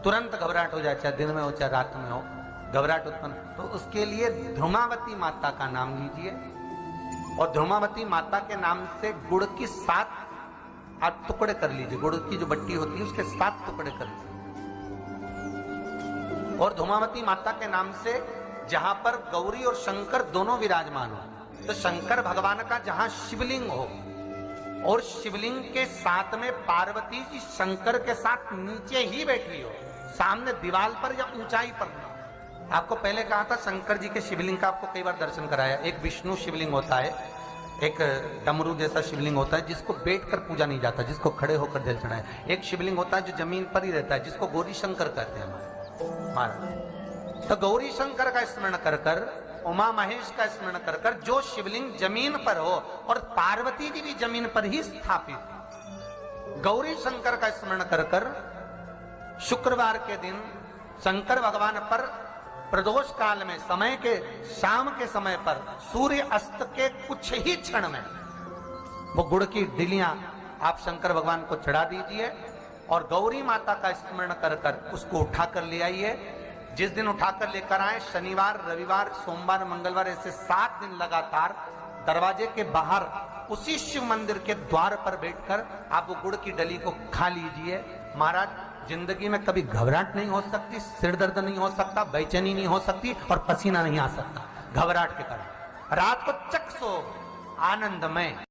तुरंत घबराहट हो जाए, चाहे दिन में हो चाहे रात में हो, घबराहट उत्पन्न, तो उसके लिए ध्रुमावती माता का नाम लीजिए और ध्रुमावती माता के नाम से गुड़ की 7 आप टुकड़े कर लीजिए। गुड़ की जो बट्टी होती है उसके 7 टुकड़े कर लीजिए। और ध्रुमावती माता के नाम से जहां पर गौरी और शंकर दोनों विराजमान हो, तो शंकर भगवान का जहां शिवलिंग हो और शिवलिंग के साथ में पार्वती जी शंकर के साथ नीचे ही बैठी हो, सामने दीवार पर या ऊंचाई पर। आपको पहले कहा था शंकर जी के शिवलिंग का आपको कई बार दर्शन कराया। एक विष्णु शिवलिंग होता है, एक डमरू जैसा शिवलिंग होता है जिसको बैठकर पूजा नहीं जाता, जिसको खड़े होकर जल चढ़ाए। एक शिवलिंग होता है जो जमीन पर ही रहता है, जिसको गौरी शंकर कहते हैं हमारा। तो गौरी शंकर का स्मरण कर कर, उमा महेश का स्मरण कर कर, जो शिवलिंग जमीन पर हो और पार्वती जी भी जमीन पर ही स्थापित, गौरी शंकर का स्मरण कर कर शुक्रवार के दिन शंकर भगवान पर प्रदोष काल में समय के शाम के समय पर सूर्य अस्त के कुछ ही क्षण में वो गुड़ की डिलियां आप शंकर भगवान को चढ़ा दीजिए और गौरी माता का स्मरण कर कर उसको उठाकर ले आइए। जिस दिन उठाकर लेकर आए, शनिवार, रविवार, सोमवार, मंगलवार, ऐसे 7 दिन लगातार दरवाजे के बाहर उसी शिव मंदिर के द्वार पर बैठकर आप वो गुड़ की डली को खा लीजिए। महाराज, जिंदगी में कभी घबराहट नहीं हो सकती, सिर दर्द नहीं हो सकता, बेचैनी नहीं हो सकती और पसीना नहीं आ सकता घबराहट के कारण। रात को चक सो आनंदमय।